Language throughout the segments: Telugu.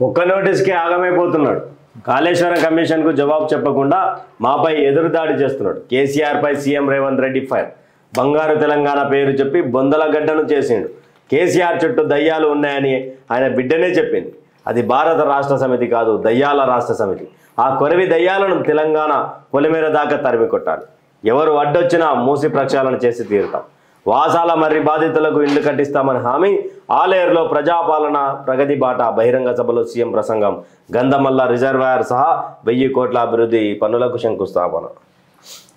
ఒక్క నోటీస్కి ఆగమైపోతున్నాడు. కాళేశ్వరం కమిషన్కు జవాబు చెప్పకుండా మాపై ఎదురుదాడి చేస్తున్నాడు. కేసీఆర్పై సీఎం రేవంత్ రెడ్డి ఫైర్. బంగారు తెలంగాణ పేరు చెప్పి బొందలగడ్డను చేసిండు. కేసీఆర్ చుట్టూ దయ్యాలు ఉన్నాయని ఆయన బిడ్డనే చెప్పింది. అది భారత రాష్ట్ర సమితి కాదు, దయ్యాల రాష్ట్ర సమితి. ఆ కొరవి దయ్యాలను తెలంగాణ పొలిమేర దాకా తరిమి కొట్టాలి. ఎవరు అడ్డొచ్చినా మూసి ప్రక్షాళన చేసి తీరుతాం. వాసాల మర్రి బాధితులకు ఇళ్లు కట్టిస్తామని హామీ. ఆలేరులో ప్రజాపాలన ప్రగతి బాట. బహిరంగ సభలో సీఎం ప్రసంగం. గంధమల్ల రిజర్వాయర్ సహా 1000 కోట్ల అభివృద్ధి పనులకు శంకుస్థాపన.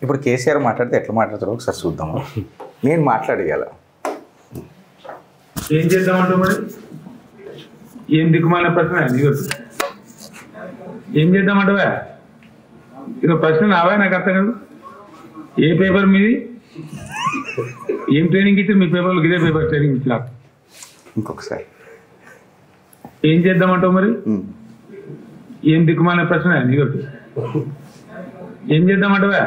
ఇప్పుడు కేసీఆర్ మాట్లాడితే ఎట్లా మాట్లాడతారో ఒకసారి చూద్దాము. నేను మాట్లాడగల ఏం చేద్దామంటూ మరి ఏం దిక్కుమాలిన ప్రశ్న ఏం చేద్దామంటావా? ఇక ప్రశ్న నావా? నాకు అర్థం కాదు. ఏ పేపర్ మీది? ఏం ట్రైనింగ్ ఇచ్చారు మీ పేపర్లు? ఇదే పేపర్ ట్రైనింగ్ ఇచ్చినా? ఇంకొకసారి ఏం చేద్దామంటావు మరి? ఏం దిక్కుమాలిన ప్రశ్న నీకు? ఏం చేద్దామంటావా?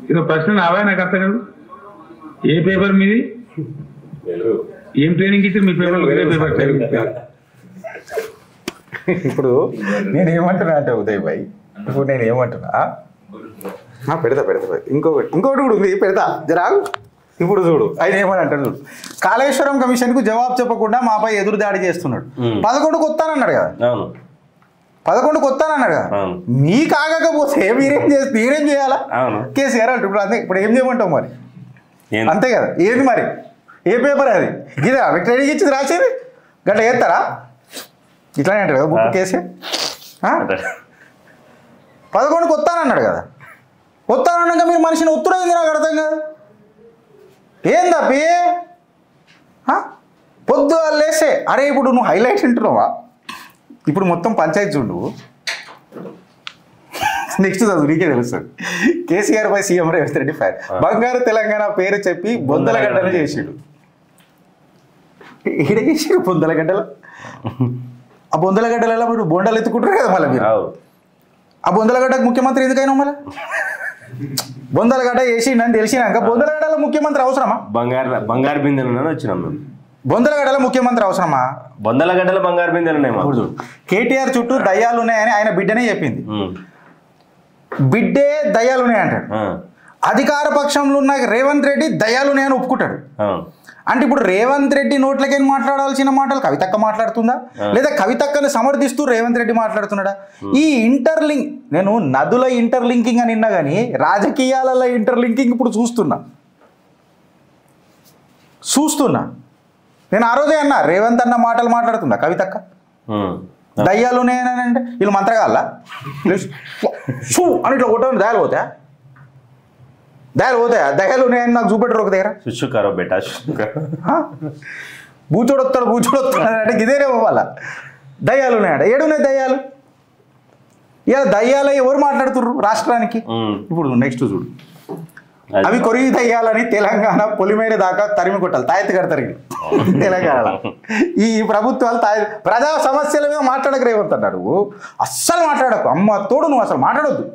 ఇక ప్రశ్న నావా? నాకు అర్థం కాదు. ఏ పేపర్ మీది? ఏం ట్రైనింగ్ ఇచ్చారు మీ పేపర్లు? ఇదే పేపర్ ట్రైనింగ్ ఇచ్చినా? ఇప్పుడు నేనేమంటున్నా అంటే ఉదయ్ భాయ్, ఇప్పుడు నేనేమంటున్నా పెడతా ఇంకొకటి కూడా ఉంది, పెడతా జరాగు. ఇప్పుడు చూడు ఆయన ఏమని అంటాడు చూడు. కాళేశ్వరం కమిషన్కు జవాబు చెప్పకుండా మాపై ఎదురు దాడి చేస్తున్నాడు. 11కు వస్తానన్నాడు కదా, 11కు వస్తానన్నాడు కదా. మీకు ఆగకపోతే మీరేం చేయాలా? కేసీఆర్ అంటే ఇప్పుడు ఏం చేయమంటావు మరి? అంతే కదా. ఏది మరి? ఏ పేపర్ అది? ఇదా మీకు ట్రైనింగ్ ఇచ్చింది రాసేది? గట్ల చేస్తారా? ఇట్లానే అంటారు కదా బుక్ కేసీఆర్. 11కు వస్తానన్నాడు కదా, వస్తానన్నాక మీరు మనిషిని ఒత్తుడైంది నాకు అర్థం కాదు. ఏం తప్పి పొద్దు లేసే అరే ఇప్పుడు నువ్వు హైలైట్ వింటున్నావా? ఇప్పుడు మొత్తం పంచాయతీ చూడు. నెక్స్ట్ చదువు, నీకే తెలుస్తుంది. కేసీఆర్పై సీఎం రేవంత్ రెడ్డి ఫైర్. బంగారు తెలంగాణ పేరు చెప్పి బొందలగడ్డలు చేసిండు. ఈడ చేసిండు బొందలగడ్డలు. ఆ బొందలగడ్డలలో మీరు బొండలు ఎత్తుకుంటారు కదా మళ్ళీ మీరు. ఆ బొందలగడ్డకు ముఖ్యమంత్రి ఎందుకైనా మళ్ళీ? బొందలగడ్డ వేసిండని తెలిసినాక బొందలగడ్డలో ముఖ్యమంత్రి అవసరమా? బంగారు బిందెలు వచ్చినాం మేము. బొందలగడ్డలో ముఖ్యమంత్రి అవసరమా? బొందలగడ్డలో బంగారు బిందెలు ఉన్నాయి. కేటీఆర్ చుట్టూ దయ్యాలు ఉన్నాయని ఆయన బిడ్డనే చెప్పింది. బిడ్డే దయ్యాలు ఉన్నాయంటాడు. అధికార పక్షంలో ఉన్న రేవంత్ రెడ్డి దయ్యాలు ఉన్నాయని ఒప్పుకుంటాడు. అంటే ఇప్పుడు రేవంత్ రెడ్డి నోట్లకేం మాట్లాడాల్సిన మాటలు కవితక్క మాట్లాడుతుందా, లేదా కవితక్కని సమర్థిస్తూ రేవంత్ రెడ్డి మాట్లాడుతున్నాడా? ఈ ఇంటర్లింక్, నేను నదుల ఇంటర్లింకింగ్ అని విన్నా కానీ రాజకీయాలలో ఇంటర్లింకింగ్ ఇప్పుడు చూస్తున్నా. నేను ఆ రోజే అన్నా, రేవంత్ అన్న మాటలు మాట్లాడుతుందా కవితక్క? దయ్యాలు ఉన్నాయని అంటే వీళ్ళు మంత్రగాళ్ళ షూ అని ఇట్లా కొట్టని దయాలు పోతాయా? దయాలు ఉన్నాయని నాకు చూపెట్టరు ఒక దగ్గర. బూచోడొస్తాడు అంటే ఇదేనేమో వాళ్ళ దయ్యాలు ఉన్నాయట. ఏడున్నాయి దయ్యాలు? ఇలా దయ్యాలు ఎవరు మాట్లాడుతుర్రు రాష్ట్రానికి? ఇప్పుడు నెక్స్ట్ చూడు. అవి కొరివి దయ్యాలని తెలంగాణ పొలిమేర దాకా తరిమి కొట్టాలి. తాయెత్తు కడతారు తెలంగాణ. ఈ ప్రభుత్వాలు ప్రజా సమస్యల మీద మాట్లాడక రేవంత్ అన్నాడు. అస్సలు మాట్లాడకు, అమ్మ తోడు నువ్వు అసలు మాట్లాడొద్దు.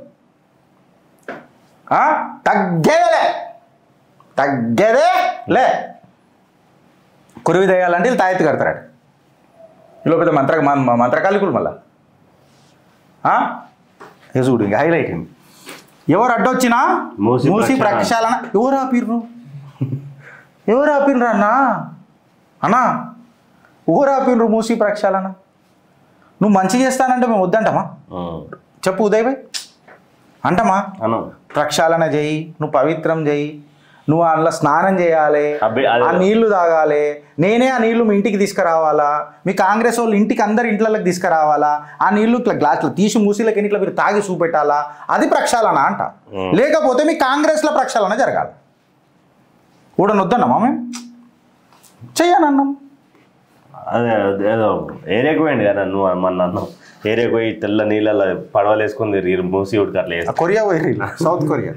తగ్గేదే కొరివి దయ్యాలంటే వీళ్ళు తాయెత్తు కడతారట. వీళ్ళు పెద్ద మంత్రకాలికులు మళ్ళా. చూడు ఇంకా హైలైట్ అయింది. ఎవరు అడ్డొచ్చినా మూసి ప్రక్షాళన. ఎవరు ఆపినరు అన్నా ఎవరు ఆపినరు మూసి ప్రక్షాళన? నువ్వు మంచి చేస్తానంటే మేము వద్దంటామా? చెప్పు ఉదయ్ భాయ్, అంటమా? ప్రక్షాళన చేయి, నువ్వు పవిత్రం చేయి, నువ్వు అందులో స్నానం చేయాలి, ఆ నీళ్లు తాగాలి, నేనే ఆ నీళ్లు మీ ఇంటికి తీసుకురావాలా, మీ కాంగ్రెస్ వాళ్ళు ఇంటికి అందరి ఇంట్లోకి తీసుకురావాలా, ఆ నీళ్లు ఇట్లా గ్లాసులు తీసి మూసీలకి ఇట్లా మీరు తాగి చూపెట్టాలా, అది ప్రక్షాళన అంట. లేకపోతే మీ కాంగ్రెస్లో ప్రక్షాళన జరగాలి. ఊడనొద్దన్నామా మేము? చెయ్యనన్నాం. అదే ఏదో ఏరియాకు పోయింది కదా నువ్వు మన అన్నావు. ఏరియాకు పోయి తెల్ల నీళ్ళ పడవలు వేసుకుంది మూసి ఉడికి అట్లా కొరియా పోయి సౌత్ కొరియా.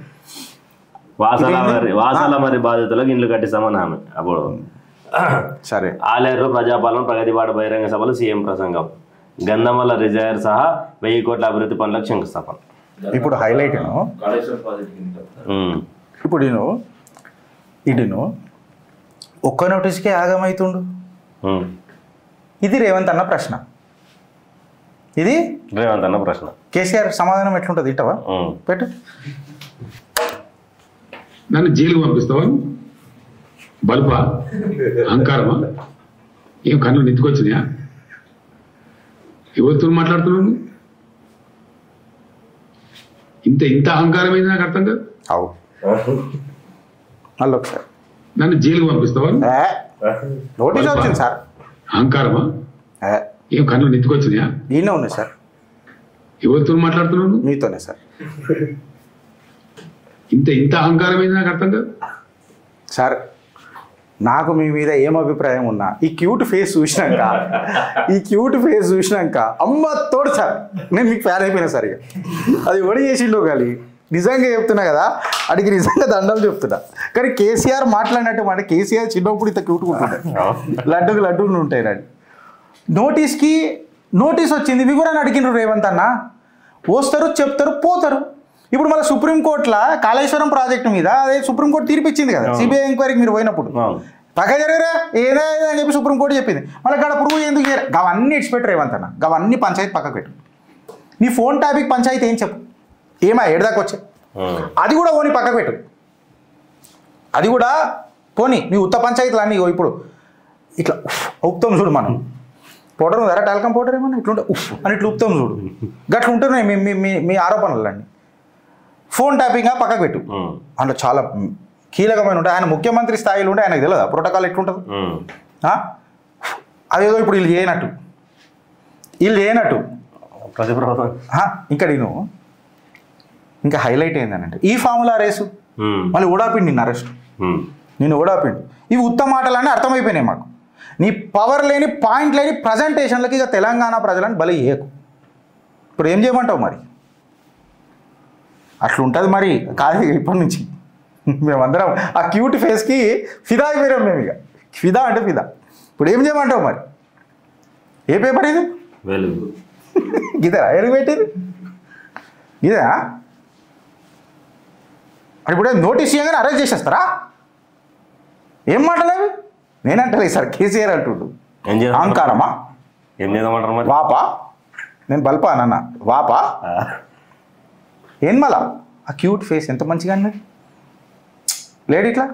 వాసాల మరి బాధితులకు ఇండ్లు కట్టిస్తామని హామీ. అప్పుడు సరే. ఆలేరు ప్రజాపాలన ప్రగతి బాట బహిరంగ సభలో సీఎం ప్రసంగం. గంధమల్ల రిజర్వాయర్ సహా 1000 కోట్ల అభివృద్ధి పనులకు శంకుస్థాపన. ఇప్పుడు హైలైట్ ఇప్పుడు ఇటును ఒక్క నోటీస్కే ఆగమవుతుండు. ఇది రేవంత్ అన్న ప్రశ్న. ఇది రేవంత్ అన్న ప్రశ్న. కేసీఆర్ సమాధానం ఎట్లుంటుంది ఇట్టవా పెట్టు. నన్ను జైలుకు పంపిస్తావా? బల్పా, అహంకారమా, ఏం కన్ను నెత్తుకొచ్చినాయా? ఎవరితో మాట్లాడుతున్నాను? ఇంత అహంకారం అయింది నాకు అర్థం కాదు. అవు మళ్ళీ ఒకసారి నన్ను జైలుకు పంపిస్తావా? నోటీస్ వచ్చింది సార్. అహంకారమా, ఏం కన్ను నెత్తుకొచ్చినాయా? ఈయనే ఉన్నాయి సార్. ఎవరితో మాట్లాడుతున్నాను? మీతోనే సార్. ఇంత అహంకారం అయింది నాకు అర్థం కాదు. సార్ నాకు మీ మీద ఏం అభిప్రాయం ఉన్నా ఈ క్యూట్ ఫేస్ చూసినాక అమ్మ తోడు సార్ నేను మీకు ఫ్యాన్ అయిపోయినా సార్. ఇక అది ఒడి చేసిండో కానీ నిజంగా చెప్తున్నా కదా, అడిగి నిజంగా దండాలు చెప్తున్నా. కానీ కేసీఆర్ మాట్లాడినట్టు మాట కేసీఆర్ చిన్నప్పుడు ఇంత క్యూట్గా ఉంటాడు. లడ్డూలు ఉంటాయి రండి. నోటీస్ వచ్చింది, వివరాన్ని అడిగినారు రేవంత్ అన్న. వస్తారు, చెప్తారు, పోతారు. ఇప్పుడు మళ్ళీ సుప్రీంకోర్టులో కాళేశ్వరం ప్రాజెక్టు మీద అదే సుప్రీంకోర్టు తీర్పిచ్చింది కదా, సిబిఐ ఎంక్వైరీకి మీరు పోయినప్పుడు పక్క జరిగారా ఏదో అని చెప్పి సుప్రీంకోర్టు చెప్పింది. మళ్ళీ అక్కడ ప్రూవ్ ఎందుకు చేయరు? అవన్నీ ఇచ్చిపెట్టు రేవంత్ అన్న, అవన్నీ పంచాయతీ పక్కకు పెట్టు. నీ ఫోన్ టాపిక్ పంచాయతీ ఏం చెప్పు, ఏమా ఏడదాకా వచ్చా అది కూడా పోనీ పక్కకు పెట్టు. అది కూడా పోనీ నీ ఉత్త పంచాయతీలు అన్నీ ఇప్పుడు ఇట్లా ఉప్తాం చూడు మనం. పౌడర్ ఉందా టాల్కమ్ పౌడర్ ఏమన్నా ఇట్లుంటే ఉఫ్ అని ఇట్లా ఉప్తాం చూడు, గట్లా ఉంటున్నాయి మీ ఆరోపణలన్నీ. ఫోన్ ట్యాపింగ్ పక్కకు పెట్టు, అందులో చాలా కీలకమైన ఉంటాయి. ఆయన ముఖ్యమంత్రి స్థాయిలో ఉంటే ఆయనకు తెలియదా ప్రోటోకాల్ ఎట్లుంటుంది? అదేదో ఇప్పుడు వీళ్ళు చేయనట్టు ఇంకా నేను ఇంకా హైలైట్ ఏందనంటే ఈ ఫార్ములా రేసు మళ్ళీ ఓడాపిండి నిన్ను అరెస్ట్, నిన్ను ఓడాపిండి. ఇవి ఉత్తమ మాటలని అర్థమైపోయినాయి మాకు. నీ పవర్ లేని పాయింట్ లేని ప్రజెంటేషన్లకి ఇక తెలంగాణ ప్రజలను బలి చేయకు. ఇప్పుడు ఏం చేయమంటావు మరి? అట్లుంటుంది మరి. కాదు ఇప్పటి నుంచి మేమందరం ఆ క్యూట్ ఫేస్కి ఫిదా అయిపోయాం మేము. ఇక ఫిదా అంటే ఫిదా. ఇప్పుడు ఏం చేయమంటావు మరి? ఏ పేపర్ ఇది? గిదేనా ఎరుగు పెట్టేది? ఇదేనా? ఇప్పుడు నోటీస్ చేయగానే అరెస్ట్ చేసేస్తారా? ఏం మాటలేవి? నేనంటలే సార్, కేసీఆర్ అంటుండు. అహంకారమా? ఏం చేద్దామంటారు మరి? వాపా? నేను బల్పా నాన్న వాపా? ఏం మళ్ళా ఆ క్యూట్ ఫేస్ ఎంత మంచిగా అన్నది లేడు ఇట్లా